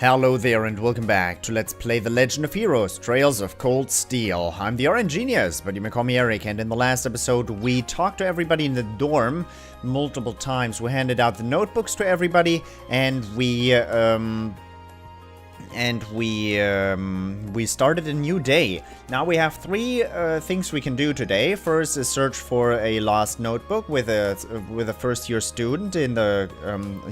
Hello there and welcome back to Let's Play The Legend of Heroes, Trails of Cold Steel. I'm the RNGenius, but you may call me Eric, and in the last episode we talked to everybody in the dorm multiple times. We handed out the notebooks to everybody, and we started a new day. Now we have three things we can do today. First is search for a lost notebook with a first-year student in the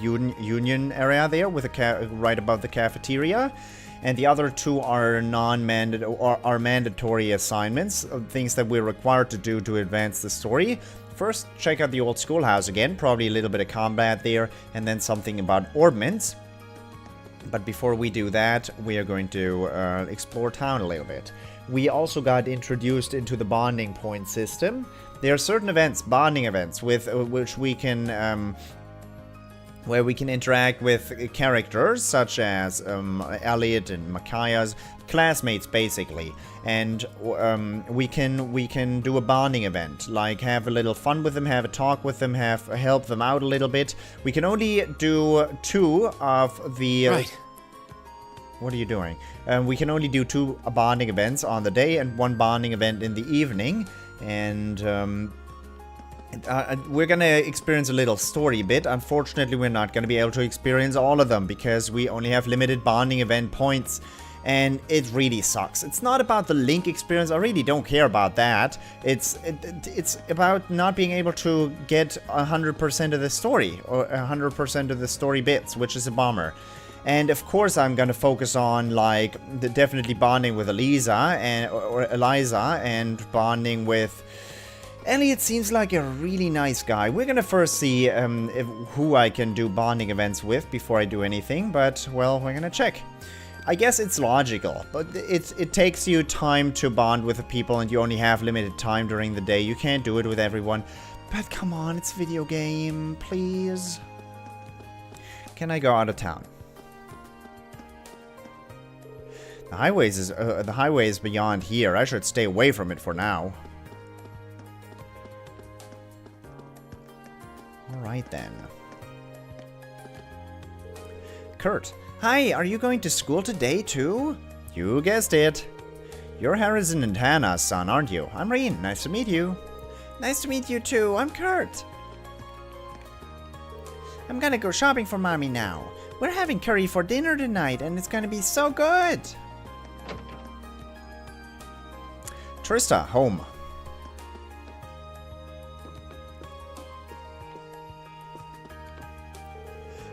union area there, with right above the cafeteria. And the other two are mandatory assignments, things that we're required to do to advance the story. First, check out the old schoolhouse again, probably a little bit of combat there, and then something about ordnance. But before we do that, we are going to explore town a little bit. We also got introduced into the bonding point system. There are certain events, bonding events, with which we can, where we can interact with characters such as Elliot and Micaiah's classmates, basically. And we can do a bonding event, like have a little fun with them, have a talk with them, help them out a little bit. We can only do two of the... Right. What are you doing? We can only do two bonding events on the day and one bonding event in the evening. And we're gonna experience a little story bit. Unfortunately, we're not gonna be able to experience all of them because we only have limited bonding event points. And it really sucks. It's not about the Link experience. I really don't care about that. It's about not being able to get 100% of the story, or 100% of the story bits, which is a bummer. And of course, I'm gonna focus on like definitely bonding with Eliza and bonding with Elliot. Seems like a really nice guy. We're gonna first see who I can do bonding events with before I do anything. But well, we're gonna check. I guess it's logical, but it takes you time to bond with the people, and you only have limited time during the day. You can't do it with everyone. But come on, it's a video game, please. Can I go out of town? The highway is beyond here. I should stay away from it for now. All right then. Kurt. Hi, are you going to school today, too? You guessed it. You're Harrison and Hannah's son, aren't you? I'm Rean. Nice to meet you. Nice to meet you, too. I'm Kurt. I'm gonna go shopping for Mommy now. We're having curry for dinner tonight, and it's gonna be so good. Trista, home.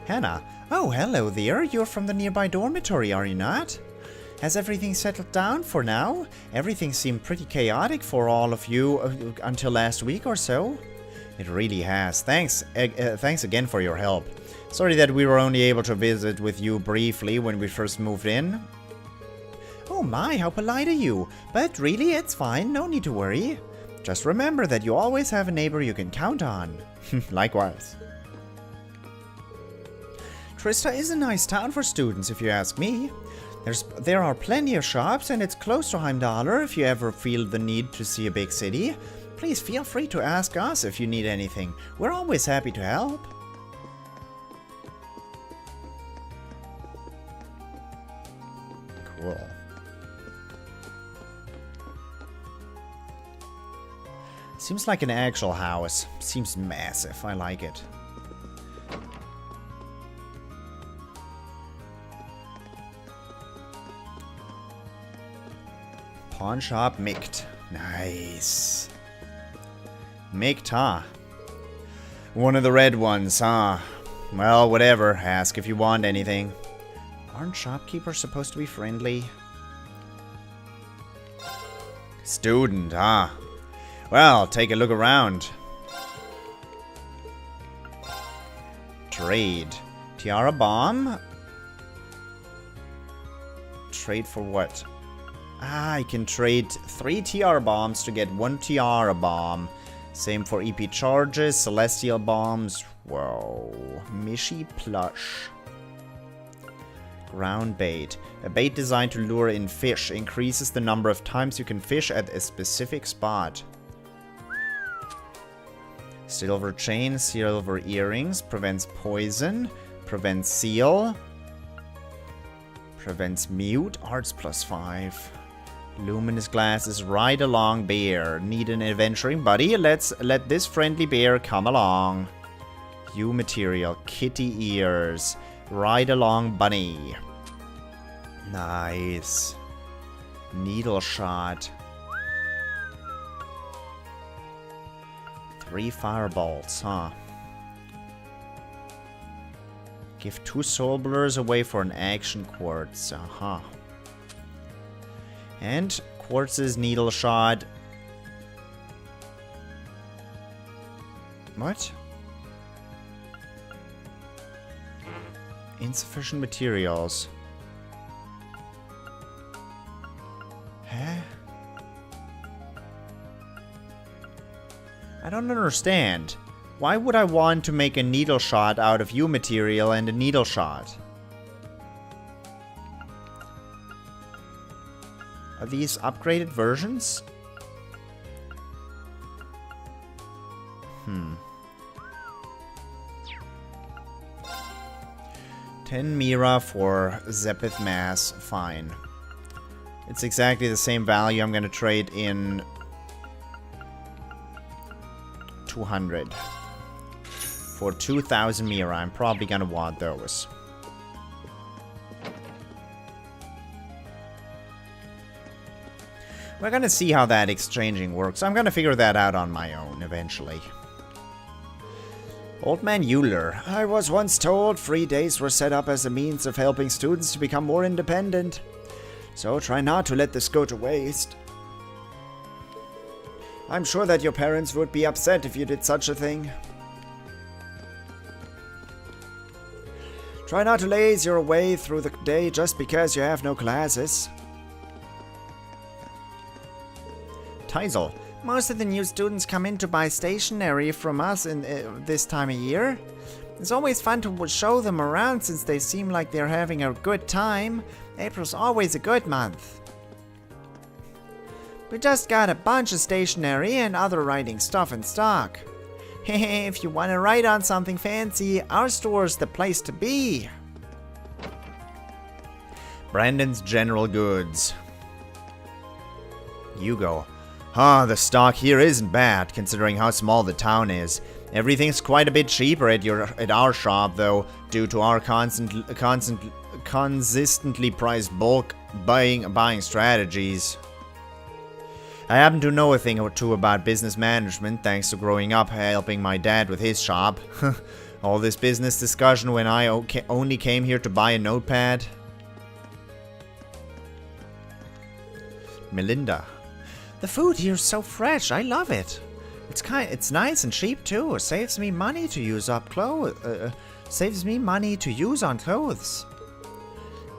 Hannah. Oh, hello there. You're from the nearby dormitory, are you not? Has everything settled down for now? Everything seemed pretty chaotic for all of you until last week or so. It really has. Thanks again for your help. Sorry that we were only able to visit with you briefly when we first moved in. Oh my, how polite of you. But really, it's fine. No need to worry. Just remember that you always have a neighbor you can count on. Likewise. Trista is a nice town for students, if you ask me. There are plenty of shops, and it's close to Heimdallr if you ever feel the need to see a big city. Please feel free to ask us if you need anything. We're always happy to help. Cool. Seems like an actual house. Seems massive. I like it. Pawn shop Mikt. Nice. Mikt, huh? One of the red ones, huh? Well, whatever. Ask if you want anything. Aren't shopkeepers supposed to be friendly? Student, huh? Well, take a look around. Trade. Tiara bomb? Trade for what? I can trade 3 tiara bombs to get 1 tiara bomb. Same for EP charges, celestial bombs. Whoa. Mishy plush. Ground bait. A bait designed to lure in fish. Increases the number of times you can fish at a specific spot. Silver chain, silver earrings. Prevents poison. Prevents seal. Prevents mute. Arts +5. Luminous glasses. Ride along bear. Need an adventuring buddy? Let this friendly bear come along. Hue material. Kitty ears. Ride along bunny. Nice. Needle shot. 3 firebolts, huh? Give 2 soul blurs away for an action quartz. Uh-huh. And quartz's needle shot. What? Insufficient materials. Huh? I don't understand. Why would I want to make a needle shot out of hue material and a needle shot? Are these upgraded versions? Hmm. 10 Mira for Zepith Mass. Fine. It's exactly the same value. I'm gonna trade in 200. For 2,000 Mira. I'm probably gonna want those. We're gonna see how that exchanging works. I'm gonna figure that out on my own eventually. Old Man Euler. I was once told free days were set up as a means of helping students to become more independent. So try not to let this go to waste. I'm sure that your parents would be upset if you did such a thing. Try not to laze your way through the day just because you have no classes. Teisel. Most of the new students come in to buy stationery from us in this time of year. It's always fun to show them around since they seem like they're having a good time. April's always a good month. We just got a bunch of stationery and other writing stuff in stock. Hey, if you want to write on something fancy, our store's the place to be. Brandon's General Goods. Hugo. The stock here isn't bad, considering how small the town is. Everything's quite a bit cheaper at our shop, though, due to our consistently priced bulk buying strategies. I happen to know a thing or two about business management, thanks to growing up helping my dad with his shop. All this business discussion when I only came here to buy a notepad. Melinda. The food here's so fresh, I love it. It's nice and cheap too. It saves me money to use on clothes.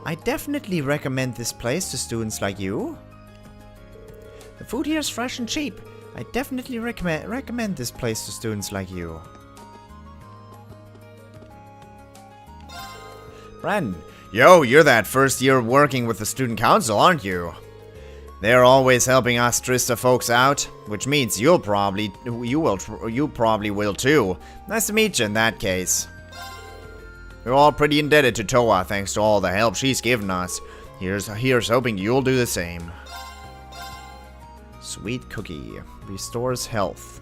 I definitely recommend this place to students like you. The food here is fresh and cheap. I definitely recommend this place to students like you. Brandon. Yo, you're that first year working with the student council, aren't you? They're always helping us Trista folks out, which means you probably will too. Nice to meet you in that case. We're all pretty indebted to Toa thanks to all the help she's given us. Here's hoping you'll do the same. Sweet cookie. Restores health.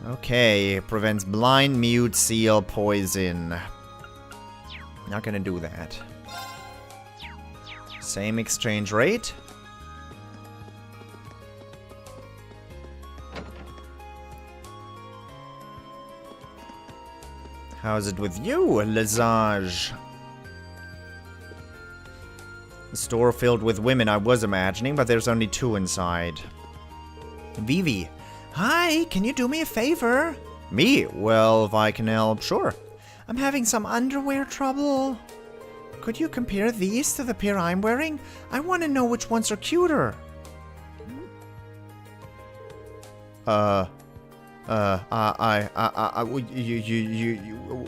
Okay, prevents blind, mute, seal, poison. Not gonna do that. Same exchange rate. How's it with you, Lesage? A store filled with women I was imagining, but there's only 2 inside. Vivi. Hi, can you do me a favor? Me? Well, if I can help, sure. I'm having some underwear trouble. Could you compare these to the pair I'm wearing? I want to know which ones are cuter.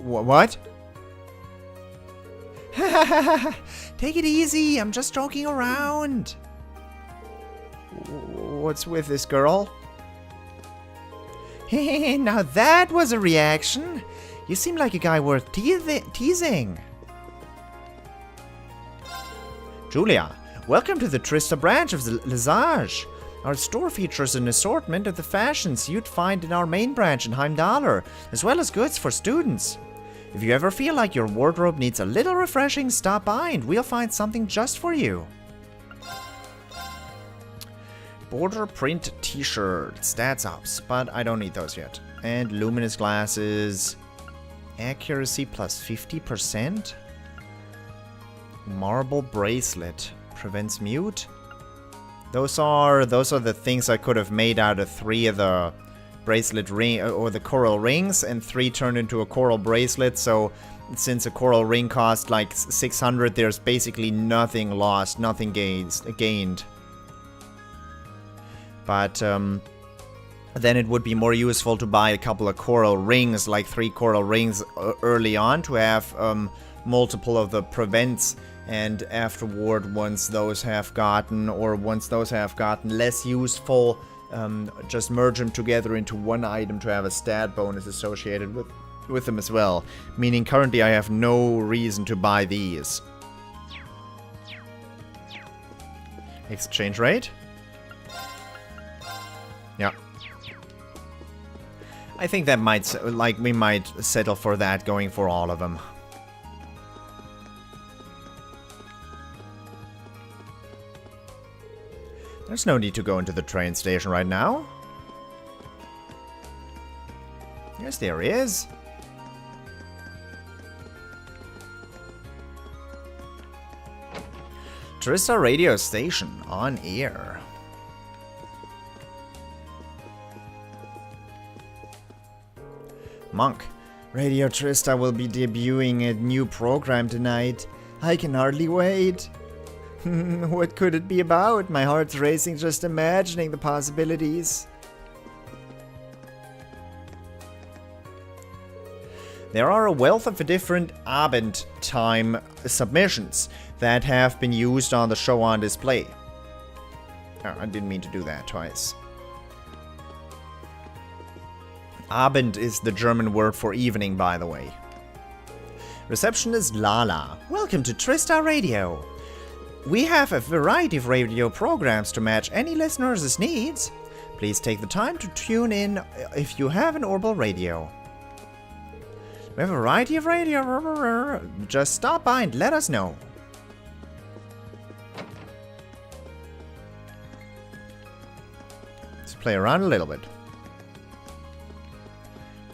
What? Take it easy, I'm just joking around. What's with this girl? Now that was a reaction. You seem like a guy worth teasing. Julia, welcome to the Trista branch of the Lesage. Our store features an assortment of the fashions you'd find in our main branch in Heimdallr, as well as goods for students. If you ever feel like your wardrobe needs a little refreshing, stop by and we'll find something just for you. Border print t-shirts, that's ups, but I don't need those yet. And luminous glasses, accuracy plus 50%. Marble bracelet, prevents mute. Those are the things I could have made out of 3 of the bracelet ring or the coral rings, and 3 turned into a coral bracelet. So since a coral ring cost like 600, there's basically nothing lost, nothing gained. But then it would be more useful to buy a couple of coral rings, like 3 coral rings early on, to have multiple of the prevents, and afterward, once those have gotten less useful, just merge them together into one item to have a stat bonus associated with them as well. Meaning currently I have no reason to buy these. Exchange rate? Yeah. I think that we might settle for that, going for all of them. There's no need to go into the train station right now. Yes, there is. Trista radio station on air. Monk. Radio Trista will be debuting a new program tonight. I can hardly wait. What could it be about? My heart's racing just imagining the possibilities. There are a wealth of different Abend time submissions that have been used on the show on display. Oh, I didn't mean to do that twice. Abend is the German word for evening, by the way. Receptionist Lala. Welcome to Trista Radio. We have a variety of radio programs to match any listener's needs. Please take the time to tune in if you have an Orbital radio. We have a variety of radio. Just stop by and let us know. Let's play around a little bit.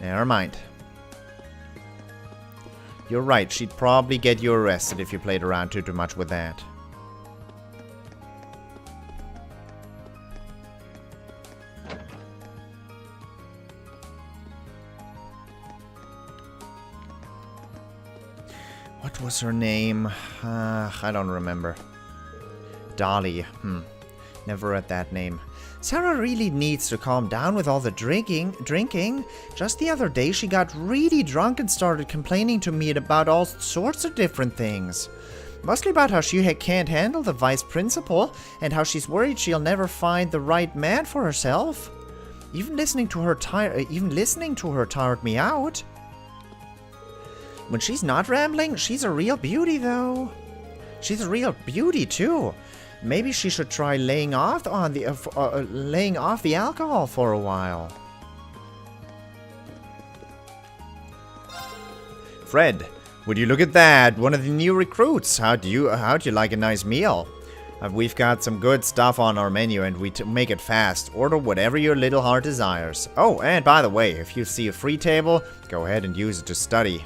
Never mind. You're right, she'd probably get you arrested if you played around too much with that. What was her name? I don't remember. Dolly. Never read that name. Sarah really needs to calm down with all the drinking. Just the other day she got really drunk and started complaining to me about all sorts of different things. Mostly about how she can't handle the vice principal and how she's worried she'll never find the right man for herself. Even listening to her tired me out. When she's not rambling, she's a real beauty, though. She's a real beauty, too. Maybe she should try laying off the alcohol for a while. Fred, would you look at that? One of the new recruits. How'd you like a nice meal? We've got some good stuff on our menu, and we make it fast. Order whatever your little heart desires. Oh, and by the way, if you see a free table, go ahead and use it to study.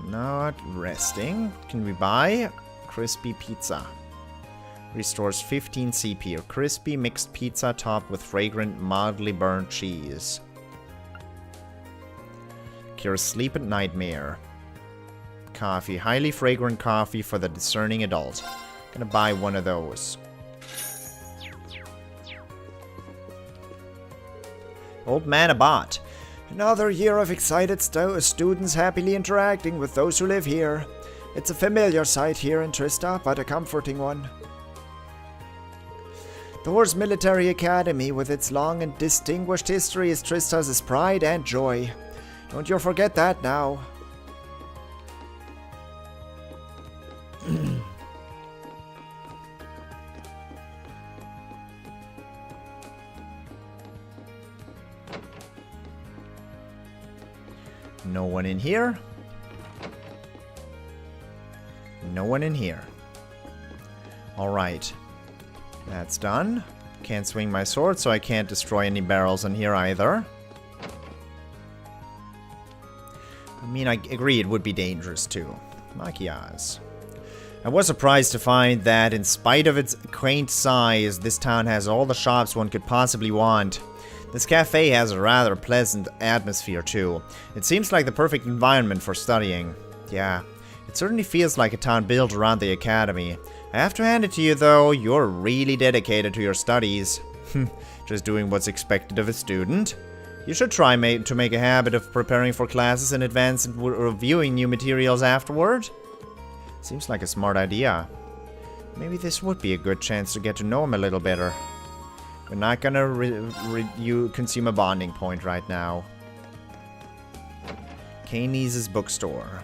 Not resting. Can we buy crispy pizza? Restores 15 CP. Crispy mixed pizza topped with fragrant, mildly burnt cheese. Cures sleep at nightmare. Coffee. Highly fragrant coffee for the discerning adult. Gonna buy one of those. Old man Abbott. Another year of excited students happily interacting with those who live here. It's a familiar sight here in Trista, but a comforting one. Thors Military Academy, with its long and distinguished history, is Trista's pride and joy. Don't you forget that now. No one in here. No one in here. Alright. That's done. Can't swing my sword, so I can't destroy any barrels in here either. I mean, I agree it would be dangerous too. Makias. I was surprised to find that, in spite of its quaint size, this town has all the shops one could possibly want. This cafe has a rather pleasant atmosphere too. It seems like the perfect environment for studying. Yeah, it certainly feels like a town built around the academy. I have to hand it to you though, you're really dedicated to your studies. Just doing what's expected of a student. You should try to make a habit of preparing for classes in advance and reviewing new materials afterward. Seems like a smart idea. Maybe this would be a good chance to get to know him a little better. We're not gonna consume a bonding point right now. Keynes' bookstore.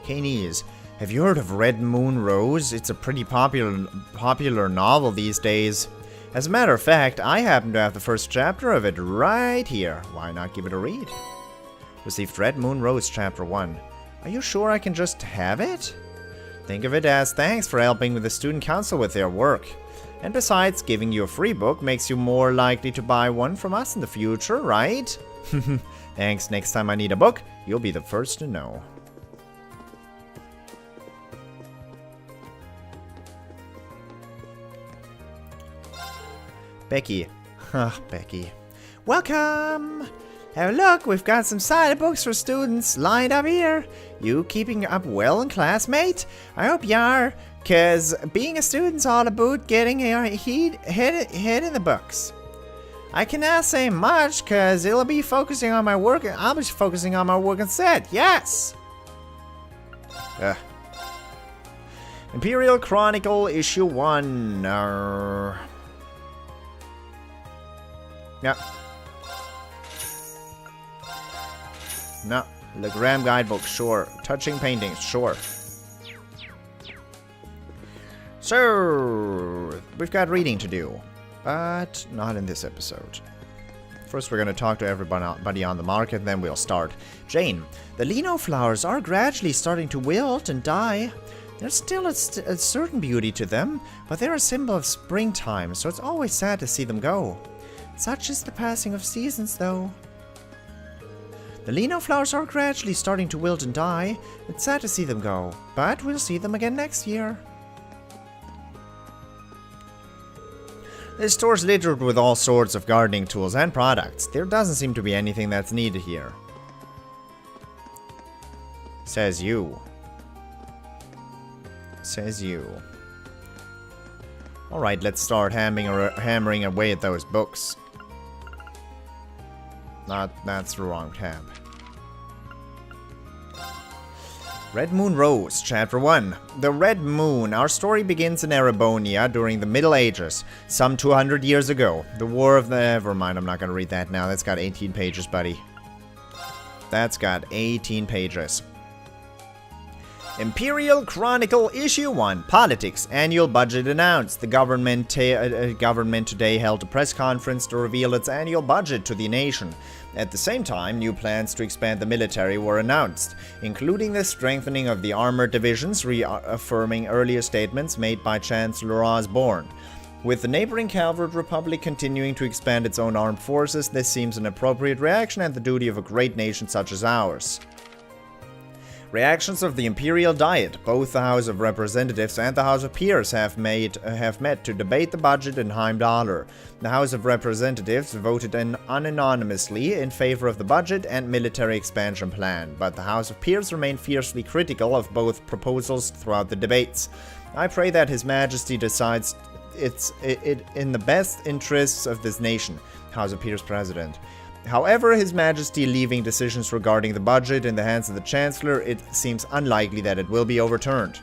Keynes, have you heard of Red Moon Rose? It's a pretty popular novel these days. As a matter of fact, I happen to have the first chapter of it right here. Why not give it a read? Received Red Moon Rose Chapter 1. Are you sure I can just have it? Think of it as thanks for helping with the student council with their work. And besides, giving you a free book makes you more likely to buy one from us in the future, right? Thanks, next time I need a book, you'll be the first to know. Becky. Becky. Welcome! Have a look, we've got some cited books for students lined up here. You keeping up well in class, mate? I hope you are, cause being a student's all about getting your head in the books. I cannot say much, cause it'll be focusing on my work, and I'll be focusing on my work instead. Yes! Imperial Chronicle, Issue 1. Yep. No. Le Graham Guidebook, sure. Touching paintings, sure. So, we've got reading to do, but not in this episode. First, we're going to talk to everybody on the market, and then we'll start. Jane, the lino flowers are gradually starting to wilt and die. There's still a certain beauty to them, but they're a symbol of springtime, so it's always sad to see them go. Such is the passing of seasons, though. The lino flowers are gradually starting to wilt and die. It's sad to see them go, but we'll see them again next year. This store's littered with all sorts of gardening tools and products. There doesn't seem to be anything that's needed here. Says you. Says you. Alright, let's start hammering away at those books. That's the wrong tab. Red Moon Rose, Chapter 1. The Red Moon. Our story begins in Erebonia during the Middle Ages, some 200 years ago. The War of the... Never mind, I'm not going to read that now. That's got 18 pages, buddy. That's got 18 pages. Imperial Chronicle, Issue 1, Politics, Annual Budget Announced. The government today held a press conference to reveal its annual budget to the nation. At the same time, new plans to expand the military were announced, including the strengthening of the armored divisions, reaffirming earlier statements made by Chancellor Osborne. With the neighboring Calvert Republic continuing to expand its own armed forces, this seems an appropriate reaction and the duty of a great nation such as ours. Reactions of the Imperial Diet. Both the House of Representatives and the House of Peers have met to debate the budget in Heimdallr. The House of Representatives voted unanimously in favor of the budget and military expansion plan, but the House of Peers remained fiercely critical of both proposals throughout the debates. I pray that His Majesty decides it in the best interests of this nation. House of Peers President. However, His Majesty leaving decisions regarding the budget in the hands of the Chancellor, it seems unlikely that it will be overturned.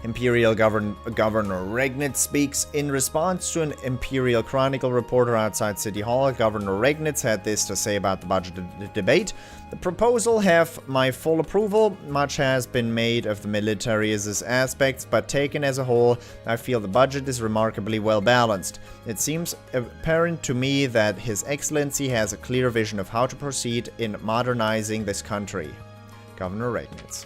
Imperial Governor Regnitz speaks. In response to an Imperial Chronicle reporter outside City Hall, Governor Regnitz had this to say about the budget debate. The proposal have my full approval. Much has been made of the military's aspects, but taken as a whole, I feel the budget is remarkably well balanced. It seems apparent to me that His Excellency has a clear vision of how to proceed in modernizing this country. Governor Regnitz.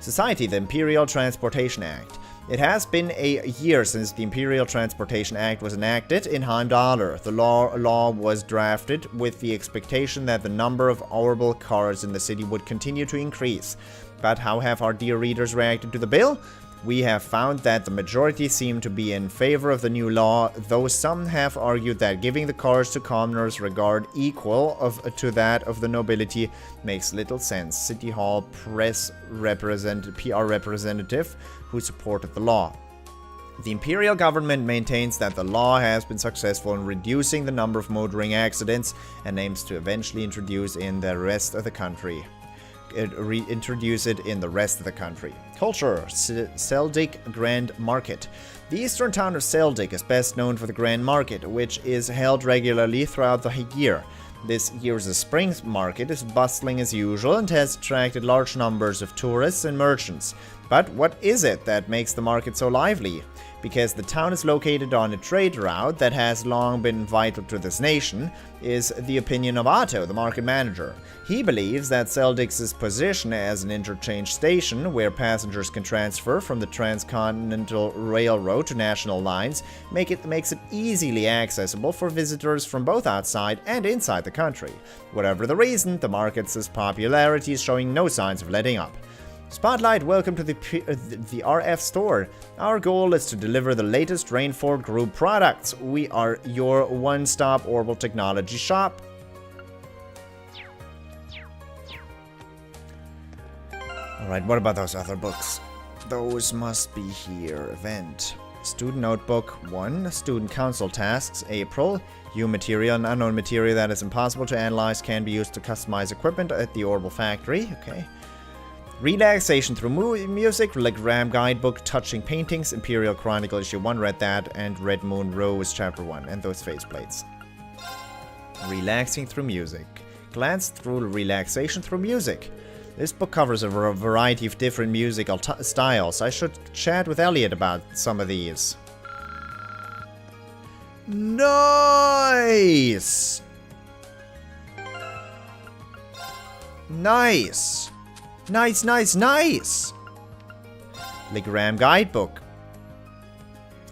Society, the Imperial Transportation Act. It has been a year since the Imperial Transportation Act was enacted in Heimdallr. The law was drafted with the expectation that the number of orbital cars in the city would continue to increase. But how have our dear readers reacted to the bill? We have found that the majority seem to be in favor of the new law, though some have argued that giving the cars to commoners regard equal to that of the nobility makes little sense. City Hall PR representative who supported the law. The Imperial government maintains that the law has been successful in reducing the number of motoring accidents and aims to eventually introduce it in the rest of the country. Culture. Seldik Grand Market. The eastern town of Seldik is best known for the Grand Market, which is held regularly throughout the year. This year's spring market is bustling as usual and has attracted large numbers of tourists and merchants. But what is it that makes the market so lively? Because the town is located on a trade route that has long been vital to this nation, is the opinion of Otto, the market manager. He believes that Seldik's position as an interchange station where passengers can transfer from the transcontinental railroad to national lines makes it easily accessible for visitors from both outside and inside the country. Whatever the reason, the market's popularity is showing no signs of letting up. Spotlight, welcome to the RF store. Our goal is to deliver the latest Rainford Group products. We are your one-stop orbital technology shop. Alright, what about those other books? Those must be here. Event. Student Notebook 1. Student Council Tasks. April. New material and unknown material that is impossible to analyze can be used to customize equipment at the Orbital Factory. Okay. Relaxation through music, Legram Guidebook, Touching Paintings, Imperial Chronicle Issue 1, read that, and Red Moon Rose Chapter 1, and those faceplates. Relaxing through music. Glance through relaxation through music. This book covers a variety of different musical styles. I should chat with Elliot about some of these. Nice! Nice! Nice, nice, nice! Legram Guidebook.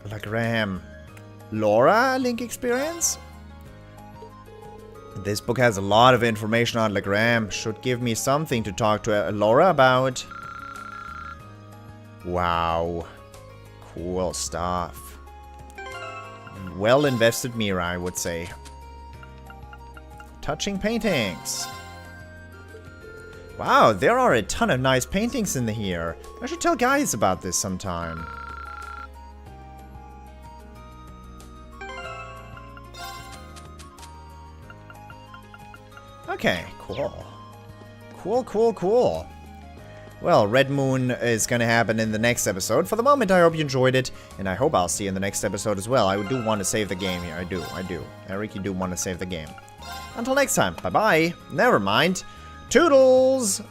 Legram. Laura Link Experience? This book has a lot of information on Legram. Should give me something to talk to Laura about. Wow. Cool stuff. Well invested mirror, I would say. Touching Paintings. Wow, there are a ton of nice paintings in here. I should tell guys about this sometime. Okay, cool. Cool. Well, Red Moon is gonna happen in the next episode. For the moment, I hope you enjoyed it, and I hope I'll see you in the next episode as well. I do want to save the game here. I do. Eric, you do want to save the game. Until next time, bye-bye. Never mind. Toodles!